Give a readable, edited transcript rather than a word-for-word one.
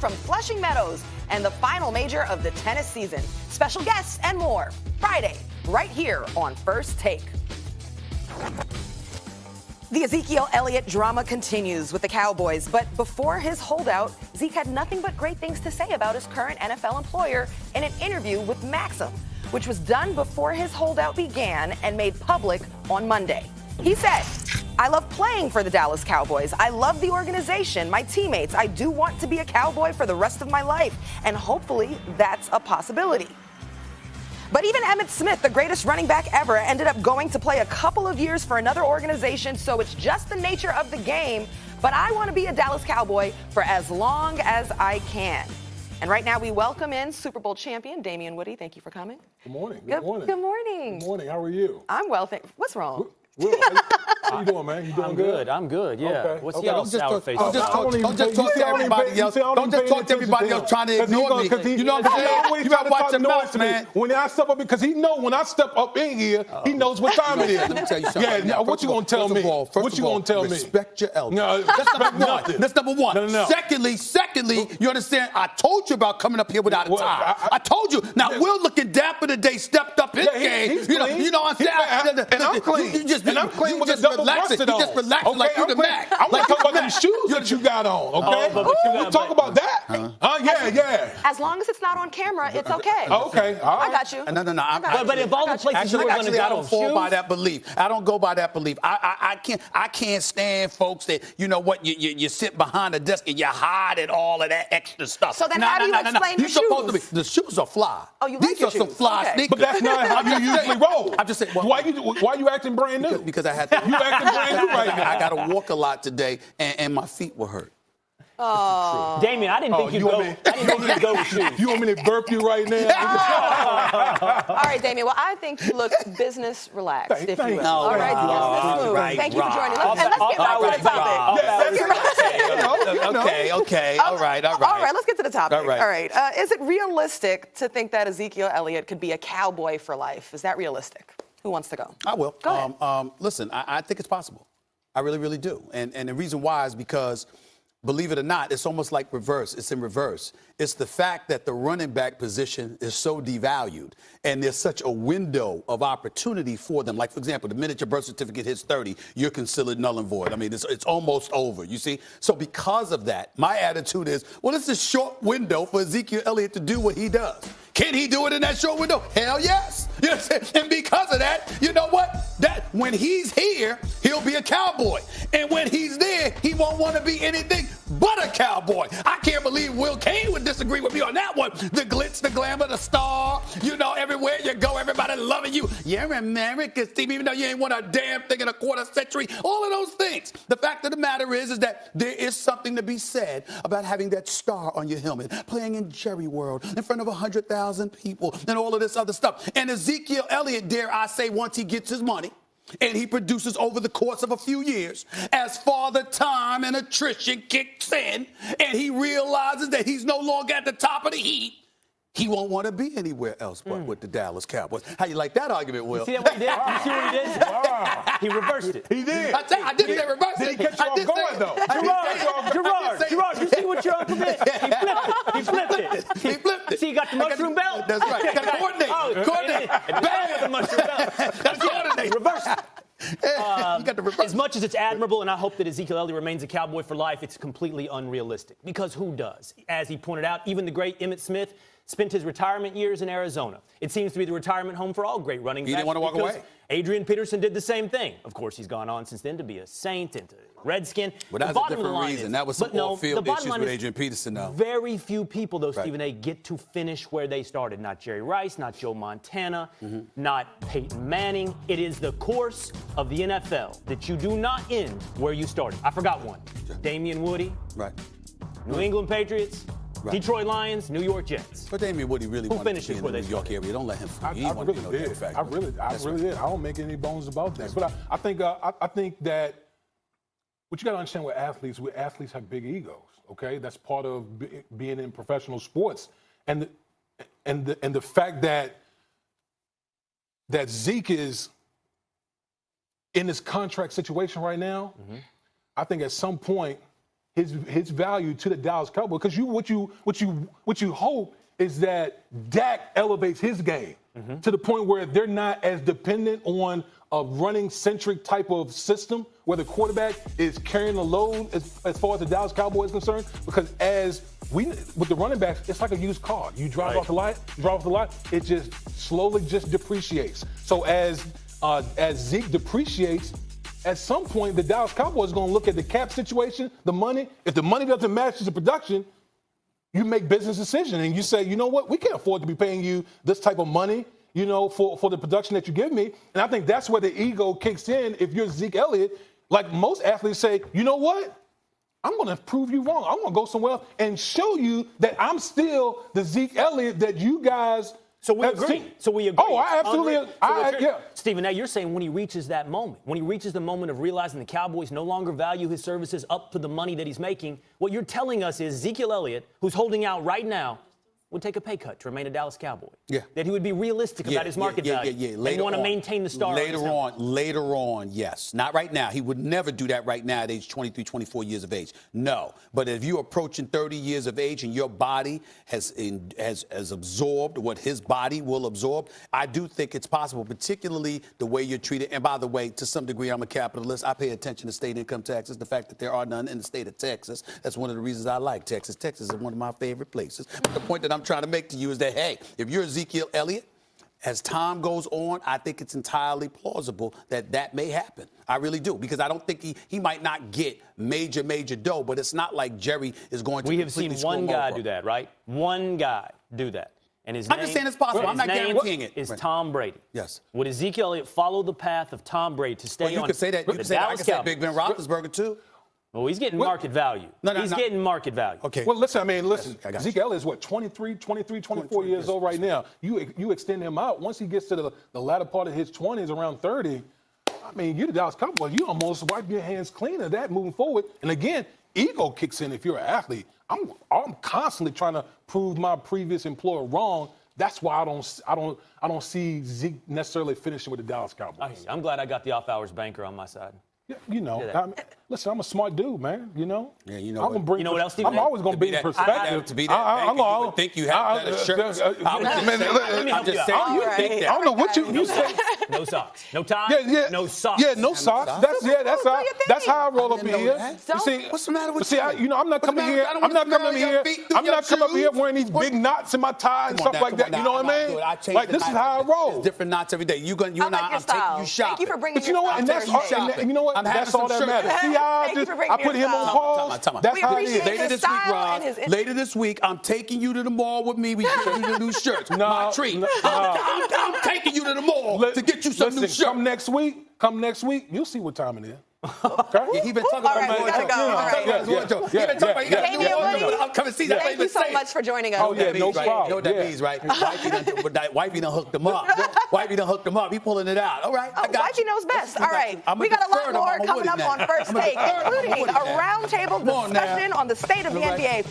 from Flushing Meadows and the final major of the tennis season. Special guests and more. Friday, right here on First Take. The Ezekiel Elliott drama continues with the Cowboys, but before his holdout, Zeke had nothing but great things to say about his current NFL employer in an interview with Maxim, which was done before his holdout began and made public on Monday. He said, "I love playing for the Dallas Cowboys. I love the organization, my teammates. I do want to be a Cowboy for the rest of my life, and hopefully that's a possibility." But even Emmitt Smith, the greatest running back ever, ended up going to play a couple of years for another organization, so it's just the nature of the game. But I want to be a Dallas Cowboy for as long as I can. And right now we welcome in Super Bowl champion Damien Woody. Thank you for coming. Good morning. Good morning. Good morning. Good morning. How are you? I'm well, what's wrong? Will, how you doing, man? You doing good? I'm good, yeah. Okay. What's y'all sour face? Don't just talk to everybody else. Don't just talk to everybody else trying to ignore me. You know what I'm saying? You gotta watch your mouth, man. When I step up, because he know when I step up in here, he knows what time it is. Let me tell you something. Yeah, what you gonna tell me? What you gonna tell me? Respect your elders. No, that's number one. That's number one. No. Secondly, you understand? I told you about coming up here without a tie. I told you. Now, Will looking dapper today, stepped up his game. You know what I'm saying? And I'm clean. You just relaxing. You just relaxing like you the Mac. I want to talk about them shoes that you got on, okay? Can we talk about that? Yeah. As long as it's not on camera, it's okay. Okay, all right. I got you. No. But if all the places you were going to go, I don't fall by that belief. I don't go by that belief. I can't stand folks that, you know what, you sit behind a desk and you hide and all of that extra stuff. So then how do you explain the shoes? Supposed to be, the shoes are fly. Oh, you like These your are some shoes. fly Okay. sneakers. But that's not how you usually roll. I'm just saying. Why you acting brand new? Because I had to. You acting brand new right now. I got to walk a lot today, and my feet were hurt. Oh. Damien, I didn't think you'd go. I didn't think you'd go with shoes. You want me to burp you right now? All right, Damien. Well, I think you look business relaxed, if you will. No, All right, business smooth. right, Thank you for right. joining us. And let's get back to the topic. Okay. All right. All right, let's get to the topic. All right. Is it realistic to think that Ezekiel Elliott could be a Cowboy for life? Is that realistic? Who wants to go? I will. Go ahead. Listen, I think it's possible. I really, really do. And the reason why is because, believe it or not, it's almost like reverse. It's in reverse. It's the fact that the running back position is so devalued and there's such a window of opportunity for them. Like, for example, the minute your birth certificate hits 30, you're considered null and void. I mean, it's almost over, you see? So because of that, my attitude is, well, it's a short window for Ezekiel Elliott to do what he does. Can he do it in that short window? Hell yes. You know what I'm saying? And because of that, you know what? That when he's here, he'll be a Cowboy. And when he's there, he won't want to be anything but a Cowboy. I can't believe Will Kane would disagree with me on that one. The glitz, the glamour, the star, you know, everywhere you go, everybody loving you. You're America's team, even though you ain't won a damn thing in a quarter century. All of those things. The fact of the matter is that there is something to be said about having that star on your helmet, playing in Jerry World in front of 100,000 people and all of this other stuff. And Ezekiel Elliott, dare I say, once he gets his money, and he produces over the course of a few years, as father time and attrition kicks in, and he realizes that he's no longer at the top of the heap, he won't want to be anywhere else but with the Dallas Cowboys. How you like that argument, Will? You see what he did? You see what he did? Wow. He reversed it. He did. I didn't say reverse it. Did he catch you off guard, though? Gerard, you see what your uncle did? He flipped it. See, you got the mushroom belt? That's right. You got to coordinate. Bam! The mushroom belt. That's coordinate. Reverse it. You got the reverse. As much as it's admirable, and I hope that Ezekiel Elliott remains a Cowboy for life, it's completely unrealistic. Because who does? As he pointed out, even the great Emmitt Smith spent his retirement years in Arizona. It seems to be the retirement home for all great running backs. He didn't want to walk away. Adrian Peterson did the same thing. Of course, he's gone on since then to be a Saint and to Redskin. But that's a different reason. That was some off-field issues with Adrian Peterson, though. Very few people, though, Stephen A., get to finish where they started. Not Jerry Rice, not Joe Montana, not Peyton Manning. It is the course of the NFL that you do not end where you started. I forgot one. Damien Woody. Right. New England Patriots. Right. Detroit Lions, New York Jets. But Damien Woody really wanted to be in the New York area. Don't let him fool you. I really did. I really did. I don't make any bones about that. But I think that what you got to understand with athletes have big egos. Okay, that's part of being in professional sports, and the fact that Zeke is in this contract situation right now, I think at some point his value to the Dallas Cowboys, because what you hope is that Dak elevates his game to the point where they're not as dependent on a running-centric type of system where the quarterback is carrying the load as far as the Dallas Cowboys is concerned. Because with the running backs, it's like a used car. You drive off the lot, it just slowly just depreciates. So as Zeke depreciates, at some point the Dallas Cowboys are going to look at the cap situation, the money. If the money doesn't match the production, you make business decisions and you say, you know what, we can't afford to be paying you this type of money, for the production that you give me. And I think that's where the ego kicks in. If you're Zeke Elliott, like most athletes say, you know what, I'm going to prove you wrong. I'm going to go somewhere else and show you that I'm still the Zeke Elliott that you guys. So we agree. Oh, I absolutely. Stephen, now you're saying when he reaches that moment, when he reaches the moment of realizing the Cowboys no longer value his services up to the money that he's making, what you're telling us is Ezekiel Elliott, who's holding out right now, would take a pay cut to remain a Dallas Cowboy. Yeah. That he would be realistic about his market value. Later and want to maintain the star. Later on, yes. Not right now. He would never do that right now at age 23, 24 years of age. No. But if you're approaching 30 years of age and your body has absorbed what his body will absorb, I do think it's possible, particularly the way you're treated. And by the way, to some degree, I'm a capitalist. I pay attention to state income taxes, the fact that there are none in the state of Texas. That's one of the reasons I like Texas. Texas is one of my favorite places. But the point that I'm trying to make to you is that, hey, if you're Ezekiel Elliott, as time goes on, I think it's entirely plausible that may happen. I really do, because I don't think he might not get major dough, but it's not like Jerry is going to. We have seen one guy do that, right? One guy do that. And his I'm just saying it's possible. I'm not guaranteeing it. Is Tom Brady. Yes. Would Ezekiel Elliott follow the path of Tom Brady to stay on? You could say that. You could say that. I could say Big Ben Roethlisberger too. Well, he's getting market value. He's getting market value. Okay. Well, listen, Zeke Elliott is 24 years old right now. You extend him out. Once he gets to the latter part of his 20s, around 30, you're the Dallas Cowboys. You almost wipe your hands clean of that moving forward. And again, ego kicks in if you're an athlete. I'm constantly trying to prove my previous employer wrong. That's why I don't see Zeke necessarily finishing with the Dallas Cowboys. I'm glad I got the off-hours banker on my side. Listen, I'm a smart dude, man. Yeah, you know. What else? I'm always going to be in perspective. To be that, you would think you have better shirts. I'm just saying. I don't know what you say. No socks, no tie, no socks. Yeah, no socks. That's how I roll up in here. What's the matter with you? I'm not coming here. I'm not coming up here wearing these big knots in my tie and stuff like that. You know what I mean? Like, this is how I roll. Different knots every day. You and I, I'm taking you shopping. Thank you for bringing. But you know what? And that's you know what? That's all that matters. See how I put him on pause? That's how it is. Later this week, I'm taking you to the mall with me. We get you the new shirts. My treat. I'm taking you to the mall to get you some new shirts. Come next week, you'll see what time it is. Okay? Yeah, he been talking about I'm coming to see that. Thank you so much for joining us. Oh, yeah, no problem. You know what that means, right? Wifey done hooked him up. Wifey done hooked him up. He pulling it out. All right, I got Wifey knows best. All right, we got a lot more coming up on First Take, including a roundtable discussion on the state of the NBA.